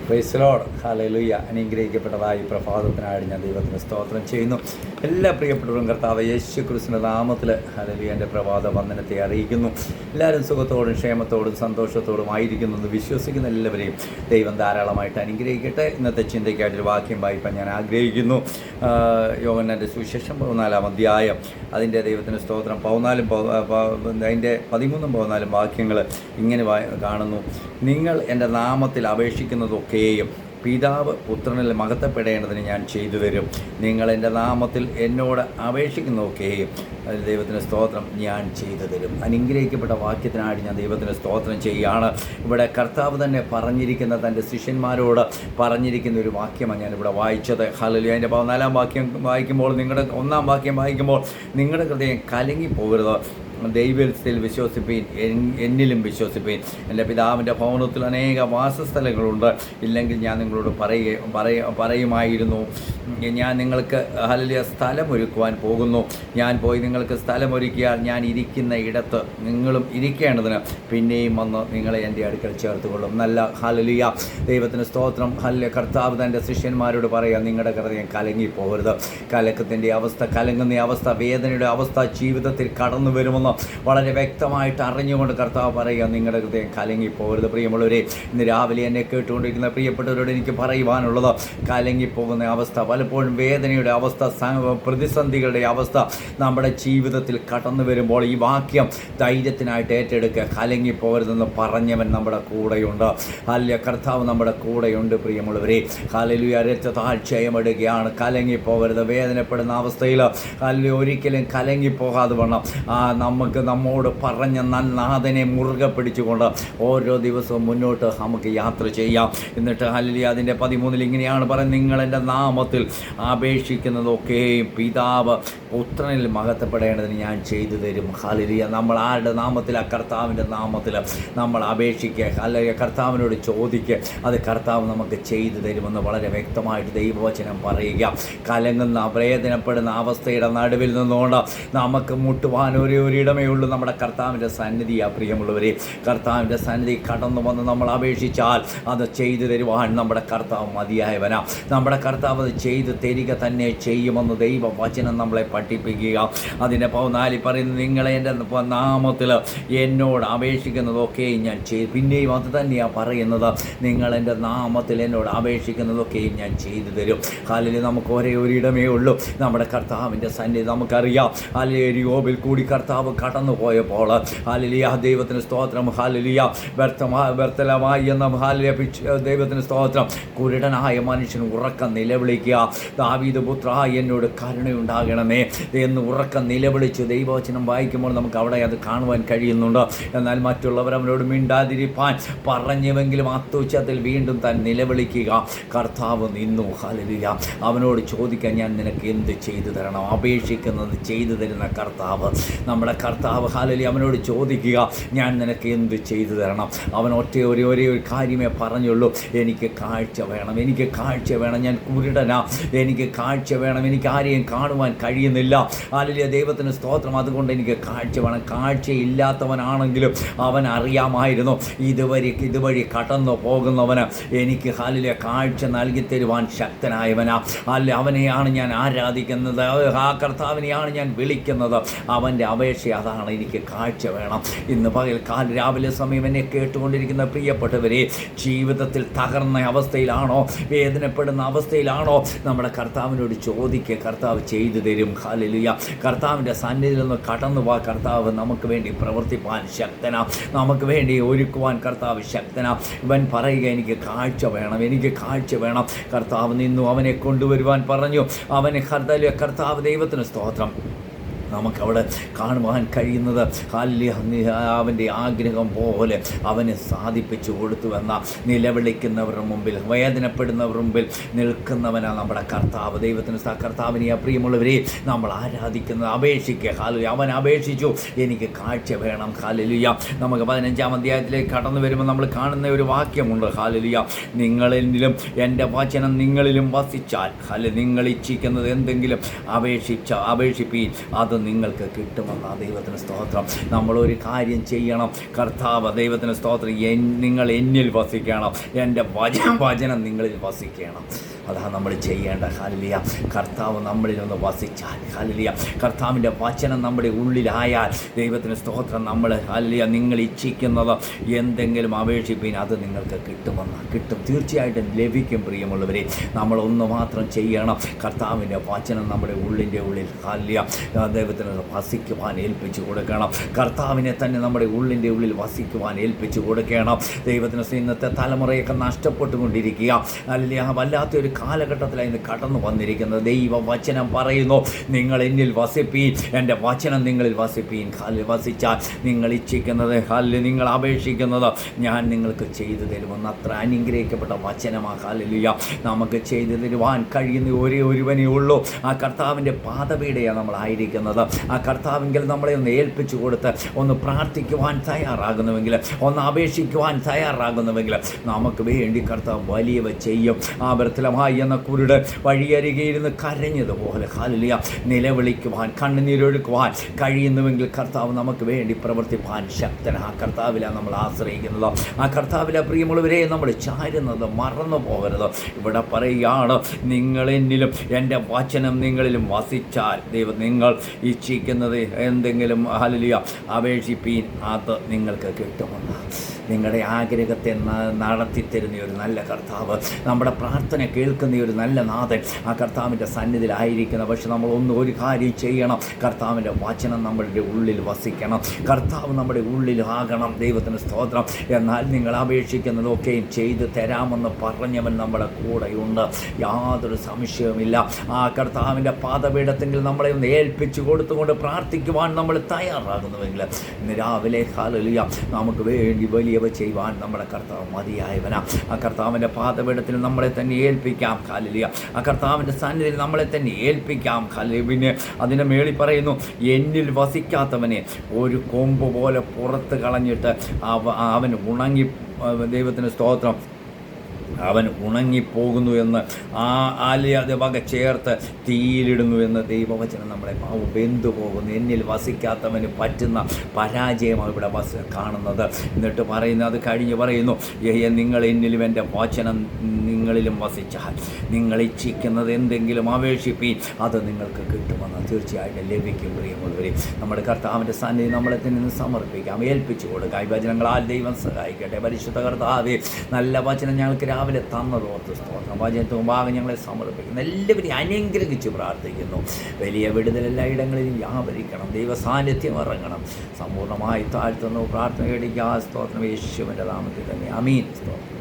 Price Lord. Hallelujah. അനുഗ്രഹിക്കപ്പെട്ടതായി പ്രഭാതത്തിനായിട്ട് ഞാൻ ദൈവത്തിന് സ്തോത്രം ചെയ്യുന്നു. എല്ലാ പ്രിയപ്പെട്ടവരും കർത്താവ് യേശു ക്രിസ്തുവിന്റെ നാമത്തിൽ ഹല്ലേലൂയ എൻ്റെ പ്രഭാത വന്ദനത്തെ അറിയിക്കുന്നു. എല്ലാവരും സുഖത്തോടും ക്ഷേമത്തോടും സന്തോഷത്തോടും ആയിരിക്കുന്നു എന്ന് വിശ്വസിക്കുന്ന എല്ലാവരെയും ദൈവം ധാരാളമായിട്ട് അനുഗ്രഹിക്കട്ടെ. ഇന്നത്തെ ചിന്തയ്ക്കായിട്ടൊരു വാക്യം വായിപ്പാൻ ഞാൻ ആഗ്രഹിക്കുന്നു. യോഹന്നാൻ്റെ സുവിശേഷം 14-ാം അധ്യായം അതിൻ്റെ ദൈവത്തിന് സ്തോത്രം 14 അതിൻ്റെ 13-14 വാക്യങ്ങൾ ഇങ്ങനെ കാണുന്നു. നിങ്ങൾ എൻ്റെ നാമത്തിൽ അപേക്ഷിക്കുന്നതൊക്കെയും പിതാവ് പുത്രനിൽ മഹത്വപ്പെടേണ്ടതിന് ഞാൻ ചെയ്തു തരും. നിങ്ങൾ എൻ്റെ നാമത്തിൽ എന്നോട് അപേക്ഷിക്കുന്നതൊക്കെയും ദൈവത്തിന് സ്തോത്രം ഞാൻ ചെയ്തു തരും. അനുഗ്രഹിക്കപ്പെട്ട വാക്യത്തിനായിട്ട് ഞാൻ ദൈവത്തിന് സ്തോത്രം ചെയ്യുകയാണ്. ഇവിടെ കർത്താവ് തന്നെ പറഞ്ഞിരിക്കുന്ന തൻ്റെ ശിഷ്യന്മാരോട് പറഞ്ഞിരിക്കുന്ന ഒരു വാക്യമാണ് ഞാനിവിടെ വായിച്ചത്. ഹല്ലേലൂയ. അതിൻ്റെ 14-ാം വാക്യം വായിക്കുമ്പോൾ, നിങ്ങളുടെ 1-ാം വാക്യം വായിക്കുമ്പോൾ, നിങ്ങളുടെ ഹൃദയം കലങ്ങിപ്പോകരുത്, ദൈവത്തിൽ വിശ്വസിപ്പീൻ, എന്നിലും വിശ്വസിപ്പീൻ. എൻ്റെ പിതാവിൻ്റെ ഭവനത്തിൽ അനേക വാസസ്ഥലങ്ങളുണ്ട്, ഇല്ലെങ്കിൽ ഞാൻ നിങ്ങളോട് പറയുമായിരുന്നു. ഞാൻ നിങ്ങൾക്ക് ഹല്ലേലൂയ സ്ഥലമൊരുക്കുവാൻ പോകുന്നു. ഞാൻ പോയി നിങ്ങൾക്ക് സ്ഥലമൊരുക്കിയാൽ ഞാൻ ഇരിക്കുന്ന ഇടത്ത് നിങ്ങളും ഇരിക്കേണ്ടതിന് പിന്നെയും വന്ന് നിങ്ങളെ എൻ്റെ അടുക്കൽ ചേർത്തുകൊള്ളും. നല്ല ഹല്ലേലൂയ. ദൈവത്തിന് സ്തോത്രം. ഹല്ലേലൂയ. കർത്താവ് തൻ്റെ ശിഷ്യന്മാരോട് പറയാം, നിങ്ങളുടെ ഹൃദയം കലങ്ങിപ്പോകരുത്. കലക്കത്തിൻ്റെ അവസ്ഥ, കലങ്ങുന്ന അവസ്ഥ, വേദനയുടെ അവസ്ഥ ജീവിതത്തിൽ കടന്നു വരുമെന്ന് വളരെ വ്യക്തമായിട്ട് അറിഞ്ഞുകൊണ്ട് കർത്താവ് പറയുക, നിങ്ങളുടെ ഹൃദയം കലങ്ങിപ്പോകരുത്. പ്രിയമുള്ളവരെ, ഇന്ന് രാവിലെ എന്നെ കേട്ടുകൊണ്ടിരിക്കുന്ന പ്രിയപ്പെട്ടവരോട് എനിക്ക് പറയുവാനുള്ളത്, കലങ്ങിപ്പോകുന്ന അവസ്ഥ, പലപ്പോഴും വേദനയുടെ അവസ്ഥ, പ്രതിസന്ധികളുടെ അവസ്ഥ നമ്മുടെ ജീവിതത്തിൽ കടന്നു വരുമ്പോൾ ഈ വാക്യം ധൈര്യത്തിനായിട്ട് ഏറ്റെടുക്കുക. കലങ്ങിപ്പോകരുതെന്ന് പറഞ്ഞവൻ നമ്മുടെ കൂടെയുണ്ട്. ഹല്ലേലൂയ. കർത്താവ് നമ്മുടെ കൂടെയുണ്ട്. പ്രിയമുള്ളവരെ, ഹല്ലേലൂയ. രക്തതാഴ്ചയമെടുക്കുകയാണ്. കലങ്ങിപ്പോകരുത്. വേദനപ്പെടുന്ന അവസ്ഥയിൽ ഹല്ലേലൂയ ഒരിക്കലും കലങ്ങിപ്പോകാതെ വേണം നമ്മോട് പറഞ്ഞ നാഥനെ മുറുകെ പിടിച്ചുകൊണ്ട് ഓരോ ദിവസവും മുന്നോട്ട് നമുക്ക് യാത്ര ചെയ്യാം. എന്നിട്ട് ഹല്ലേലൂയ അതിൻ്റെ 13 ഇങ്ങനെയാണ് പറയുന്നത്, നിങ്ങൾ എൻ്റെ നാമത്തിൽ അപേക്ഷിക്കുന്നതൊക്കെയും പിതാവ് പുത്രനിൽ മഹത്വപ്പെടേണ്ടതിന് ഞാൻ ചെയ്തു തരും. ഹല്ലേലൂയ. നമ്മൾ ആരുടെ നാമത്തിൽ? കർത്താവിൻ്റെ നാമത്തിൽ നമ്മൾ അപേക്ഷിക്കുക. ഹല്ലേലൂയ. കർത്താവിനോട് ചോദിക്കുക, അത് കർത്താവ് നമുക്ക് ചെയ്തു തരുമെന്ന് വളരെ വ്യക്തമായിട്ട് ദൈവവചനം പറയുക. കലങ്ങുന്ന വേദനപ്പെടുന്ന അവസ്ഥയുടെ നടുവിൽ നിന്നുകൊണ്ട് നമുക്ക് മുട്ടുവാൻ ഒരിടമേ ഉള്ളൂ, നമ്മുടെ കർത്താവിൻ്റെ സന്നിധിയാണ്. പ്രിയമുള്ളവരെ, കർത്താവിൻ്റെ സന്നിധി കടന്നു വന്ന് നമ്മൾ അപേക്ഷിച്ചാൽ അത് ചെയ്തു തരുവാൻ നമ്മുടെ കർത്താവ് മതിയായവനാ. നമ്മുടെ കർത്താവ് അത് ചെയ്തു തരിക തന്നെ ചെയ്യുമെന്ന് ദൈവവചനം നമ്മളെ പഠിപ്പിക്കുക. അതിൻ്റെ 14 പറയുന്നത്, നിങ്ങളെ എൻ്റെ നാമത്തിൽ എന്നോട് അപേക്ഷിക്കുന്നതൊക്കെ ഞാൻ ചെയ്തു. പിന്നെയും അത് തന്നെയാണ് പറയുന്നത്, നിങ്ങൾ എൻ്റെ നാമത്തിൽ എന്നോട് അപേക്ഷിക്കുന്നതൊക്കെയും ഞാൻ ചെയ്തു തരും. ഹല്ലേലൂയ. നമുക്ക് ഒരേ ഒരിടമേ ഉള്ളൂ, നമ്മുടെ കർത്താവിൻ്റെ സന്നിധി. നമുക്കറിയാം, ഹല്ലേലൂയ, യോബിൽ കൂടി കർത്താവ് കടന്നു പോയപ്പോൾ ഹല്ലേലൂയ ദൈവത്തിന് സ്തോത്രം, ഹല്ലേലൂയ വ്യർത്ഥമായി എന്ന ഹല്ലേലൂയ ദൈവത്തിന് സ്തോത്രം, കുരുടനായ മനുഷ്യൻ ഉറക്കം നിലവിളിക്കുക, ദാവീദ് പുത്ര എന്നോട് കരുണയുണ്ടാകണമേ എന്ന് ഉറക്കം നിലവിളിച്ചു. ദൈവവചനം വായിക്കുമ്പോൾ നമുക്ക് അവിടെ അത് കാണുവാൻ കഴിയുന്നുണ്ട്. എന്നാൽ മറ്റുള്ളവർ അവനോട് മിണ്ടാതിരിപ്പാൻ പറഞ്ഞുവെങ്കിലും അത്യുച്ചത്തിൽ വീണ്ടും താൻ നിലവിളിക്കുക. കർത്താവ് നിന്നു. ഹല്ലേലൂയ. അവനോട് ചോദിക്കാൻ, ഞാൻ നിനക്ക് എന്ത് ചെയ്തു തരണം? അപേക്ഷിക്കുന്നത് ചെയ്തു തരുന്ന കർത്താവ്, നമ്മുടെ കർത്താവ്. ഹല്ലേലൂയ. അവനോട് ചോദിക്കുക, ഞാൻ നിനക്ക് എന്ത് ചെയ്തു തരണം? അവൻ ഒരേ ഒരു കാര്യമേ പറഞ്ഞുള്ളൂ, എനിക്ക് കാഴ്ച വേണം, എനിക്ക് കാഴ്ച വേണം. ഞാൻ കുരുടനാ, എനിക്ക് കാഴ്ച വേണം, എനിക്ക് ആരെയും കാണുവാൻ കഴിയുന്നില്ല. ഹല്ലേലൂയ. ദൈവത്തിന് സ്തോത്രം. അതുകൊണ്ട് എനിക്ക് കാഴ്ച വേണം. കാഴ്ചയില്ലാത്തവനാണെങ്കിലും അവൻ അറിയാമായിരുന്നു, ഇതുവഴി കടന്നു പോകുന്നവന് എനിക്ക് ഹല്ലേലൂയ കാഴ്ച നൽകി തരുവാൻ ശക്തനായവനാ. അല്ല, അവനെയാണ് ഞാൻ ആരാധിക്കുന്നത്, ആ കർത്താവിനെയാണ് ഞാൻ വിളിക്കുന്നത്. അവൻ്റെ അപേക്ഷ അതാണ്, എനിക്ക് കാഴ്ച വേണം. ഇന്ന് പകൽക്കാലം രാവിലെ സമയം എന്നെ കേട്ടുകൊണ്ടിരിക്കുന്ന പ്രിയപ്പെട്ടവരെ, ജീവിതത്തിൽ തകർന്ന അവസ്ഥയിലാണോ, വേദനപ്പെടുന്ന അവസ്ഥയിലാണോ, നമ്മുടെ കർത്താവിനോട് ചോദിക്കുക, കർത്താവ് ചെയ്തു തരും. ഹല്ലേലൂയ. കർത്താവിൻ്റെ സന്നിധിയിൽ നിന്ന് കടന്നു പോകാൻ കർത്താവ് നമുക്ക് വേണ്ടി പ്രവർത്തിപ്പാൻ ശക്തനാ, നമുക്ക് വേണ്ടി ഒരുക്കുവാൻ കർത്താവ് ശക്തനാ. ഇവൻ പറയുക, എനിക്ക് കാഴ്ച വേണം, എനിക്ക് കാഴ്ച വേണം. കർത്താവ് നിന്നു, അവനെ കൊണ്ടുവരുവാൻ പറഞ്ഞു. അവനെ കർത്താവ് ദൈവത്തിന് സ്തോത്രം നമുക്കവിടെ കാണുവാൻ കഴിയുന്നത് അവൻ്റെ ആഗ്രഹം പോലെ അവന് സാധിപ്പിച്ചു കൊടുത്തുവെന്ന നിലവിളിക്കുന്നവരുടെ മുമ്പിൽ, വേദനപ്പെടുന്നവരുടെ മുമ്പിൽ നിൽക്കുന്നവനാണ് നമ്മുടെ കർത്താവ്. ദൈവത്തിന് കർത്താവിനെ പ്രിയമുള്ളവരെ നമ്മൾ ആരാധിക്കുന്നത്. അപേക്ഷിക്കുക. ഹല്ലേലൂയ. അവൻ അപേക്ഷിച്ചു, എനിക്ക് കാഴ്ച വേണം. ഹല്ലേലൂയ. നമുക്ക് 15-ാം അധ്യായത്തിലേക്ക് കടന്നു വരുമ്പോൾ നമ്മൾ കാണുന്ന ഒരു വാക്യമുണ്ട്. ഹല്ലേലൂയ. നിങ്ങളിലും എൻ്റെ വചനം നിങ്ങളിലും വസിച്ചാൽ, നിങ്ങൾ ഇച്ഛിക്കുന്നത് എന്തെങ്കിലും അപേക്ഷിപ്പീൻ, അത് നിങ്ങൾക്ക് കിട്ടുമെന്ന ദൈവത്തിന് സ്തോത്രം. നമ്മളൊരു കാര്യം ചെയ്യണം. കർത്താവ് ദൈവത്തിന് സ്തോത്രം, നിങ്ങൾ എന്നിൽ വസിക്കണം, എൻ്റെ വചനം നിങ്ങളിൽ വസിക്കണം. അതാണ് നമ്മൾ ചെയ്യേണ്ട. ഹല്ലേലൂയ. കർത്താവ് നമ്മളിലൊന്ന് വസിച്ചാൽ, ഹല്ലേലൂയ, കർത്താവിൻ്റെ വചനം നമ്മുടെ ഉള്ളിലായാൽ ദൈവത്തിന് സ്തോത്രം, നമ്മൾ ഹല്ലേലൂയ നിങ്ങൾ ഇച്ഛിക്കുന്നത് എന്തെങ്കിലും അപേക്ഷിപ്പിൻ, അത് നിങ്ങൾക്ക് കിട്ടും, തീർച്ചയായിട്ടും ലഭിക്കും. പ്രിയമുള്ളവരെ, നമ്മളൊന്ന് മാത്രം ചെയ്യണം. കർത്താവിൻ്റെ വചനം നമ്മുടെ ഉള്ളിൻ്റെ ഉള്ളിൽ ഹല്ലേലൂയ ദൈവത്തിന് വസിക്കുവാൻ ഏൽപ്പിച്ചു കൊടുക്കണം. കർത്താവിനെ തന്നെ നമ്മുടെ ഉള്ളിൻ്റെ ഉള്ളിൽ വസിക്കുവാൻ ഏൽപ്പിച്ചു കൊടുക്കണം. ദൈവത്തിന് ഇന്നത്തെ തലമുറയൊക്കെ നഷ്ടപ്പെട്ടുകൊണ്ടിരിക്കുക. ഹല്ലേലൂയ, വല്ലാത്തൊരു കാലഘട്ടത്തിലായി ഇന്ന് കടന്നു വന്നിരിക്കുന്നത്. ദൈവവചനം പറയുന്നു, നിങ്ങൾ എന്നിൽ വസിപ്പീൻ, എൻ്റെ വചനം നിങ്ങളിൽ വസിപ്പീൻ. വസിച്ചാൽ നിങ്ങൾ ഇച്ഛിക്കുന്നത്, നിങ്ങൾ അപേക്ഷിക്കുന്നത് ഞാൻ നിങ്ങൾക്ക് ചെയ്തു തരുമെന്ന്. അത്ര അനുഗ്രഹിക്കപ്പെട്ട വചനമാണ്. ഹല്ലേലൂയ. നമുക്ക് ചെയ്തു തരുവാൻ കഴിയുന്ന ഒരേ ഒരുവനേ ഉള്ളൂ. ആ കർത്താവിൻ്റെ പാദപീഠയാണ് നമ്മളായിരിക്കുന്നത്. ആ കർത്താവിങ്കിൽ നമ്മളെ ഒന്ന് ഏൽപ്പിച്ചു കൊടുത്ത് ഒന്ന് പ്രാർത്ഥിക്കുവാൻ തയ്യാറാകുന്നുവെങ്കിൽ, ഒന്ന് അപേക്ഷിക്കുവാൻ തയ്യാറാകുന്നുവെങ്കിൽ നമുക്ക് വേണ്ടി കർത്താവ് വലിയവ ചെയ്യും. ആ ബർത്തലമായി എന്ന കുരുട് വഴിയരികെ ഇരുന്ന് കരഞ്ഞതുപോലെ ഹല്ലേലൂയ നിലവിളിക്കുവാൻ, കണ്ണുനീരൊഴുക്കുവാൻ കഴിയുന്നുവെങ്കിൽ കർത്താവ് നമുക്ക് വേണ്ടി പ്രവർത്തിപ്പാൻ ശക്തൻ. ആ കർത്താവിലാണ് നമ്മൾ ആശ്രയിക്കുന്നത്. ആ കർത്താവിലെ പ്രിയമുള്ളവരെ നമ്മൾ ചാരുന്നത് മറന്നു പോകരുത്. ഇവിടെ പറയുകയാണ്, നിങ്ങൾ എന്നിലും എൻ്റെ വചനം നിങ്ങളിലും വസിച്ചാൽ ദൈവം നിങ്ങൾ ഇച്ഛിക്കുന്നത് എന്തെങ്കിലും ഹല്ലേലൂയ അപേക്ഷിപ്പീൻ, അത് നിങ്ങൾക്ക് കിട്ടുമെന്ന്. നിങ്ങളുടെ ആഗ്രഹത്തെ നടത്തിത്തരുന്ന ഒരു നല്ല കർത്താവ്, നമ്മുടെ പ്രാർത്ഥന കേൾക്കുന്ന ഒരു നല്ല നാഥൻ ആ കർത്താവിൻ്റെ സന്നിധിയിലായിരിക്കണം. പക്ഷെ നമ്മൾ ഒരു കാര്യം ചെയ്യണം. കർത്താവിൻ്റെ വചനം നമ്മളുടെ ഉള്ളിൽ വസിക്കണം. കർത്താവ് നമ്മുടെ ഉള്ളിലാകണം. ദൈവത്തിന് സ്തോത്രം. എന്നാൽ നിങ്ങൾ അപേക്ഷിക്കുന്നതൊക്കെയും ചെയ്തു തരാമെന്ന് പറഞ്ഞവൻ നമ്മുടെ കൂടെയുണ്ട്, യാതൊരു സംശയവുമില്ല. ആ കർത്താവിൻ്റെ പാദപീഠത്തിൽ നമ്മളെ ഒന്ന് ഏൽപ്പിച്ചു കൊടുത്തുകൊണ്ട് പ്രാർത്ഥിക്കുവാൻ നമ്മൾ തയ്യാറാകുന്നുവെങ്കിൽ ഇന്ന് രാവിലെ ഹല്ലേലൂയ നമുക്ക് വേണ്ടി വലിയവ ചെയ്യുവാൻ നമ്മുടെ കർത്താവ് മതിയായവനാ. ആ കർത്താവിൻ്റെ പാദപീഠത്തിൽ നമ്മളെ തന്നെ ഏൽപ്പിക്കാം. ഹല്ലേലൂയ. ആ കർത്താവിൻ്റെ സന്നിധിയിൽ നമ്മളെ തന്നെ ഏൽപ്പിക്കാം. ഹല്ലേലൂയ. പിന്നെ അതിൻ്റെ മേളിൽ പറയുന്നു, എന്നിൽ വസിക്കാത്തവനെ ഒരു കൊമ്പ് പോലെ പുറത്ത് കളഞ്ഞിട്ട് അവൻ ഉണങ്ങി, ദൈവത്തിന് സ്തോത്രം, അവൻ ഉണങ്ങിപ്പോകുന്നു എന്ന് ആലിയാതെ വക ചേർത്ത് തീയിലിടുന്നു എന്ന് ദൈവവചനം നമ്മളെ വെന്തു പോകുന്നു. എന്നിൽ വസിക്കാത്തവന് പറ്റുന്ന പരാജയമാണ് ഇവിടെ കാണുന്നത്. എന്നിട്ട് പറയുന്നത്, അത് കഴിഞ്ഞ് പറയുന്നു, നിങ്ങൾ എന്നിലും എൻ്റെ വചനം നിങ്ങളിലും വസിച്ചാൽ നിങ്ങൾ ഇച്ഛിക്കുന്നത് എന്തെങ്കിലും അപേക്ഷിപ്പീൻ, അത് നിങ്ങൾക്ക് കിട്ടുമെന്ന്. തീർച്ചയായിട്ടും ലഭിക്കും. പ്രിയമുള്ളവരെ, നമ്മുടെ കർത്താവിൻ്റെ സന്നിധി നമ്മളെ തന്നെ സമർപ്പിക്കാം, ഏൽപ്പിച്ചു കൊടുക്കാം. ഈ വചനങ്ങളാൽ ദൈവം സഹായിക്കട്ടെ. പരിശുദ്ധ കർത്താവേ, നല്ല വചനം ഞങ്ങൾക്ക് രാവിലെ തന്നതോർത്ത് സ്തോത്രം. വചനത്തിന് മുമ്പാകെ ഞങ്ങളെ സമർപ്പിക്കുന്നു. എല്ലാവരെയും അനുഗ്രഹിച്ച് പ്രാർത്ഥിക്കുന്നു. വലിയ വിടുതൽ എല്ലാ ഇടങ്ങളിലും വ്യാപരിക്കണം. ദൈവ സാന്നിധ്യം ഇറങ്ങണം. സമ്പൂർണ്ണമായി താഴ്ത്തുന്നു. പ്രാർത്ഥന കേൾക്കുക. സ്തോത്രം യേശുവിൻ്റെ നാമത്തിൽ തന്നെ. ആമീൻ. സ്തോത്രം.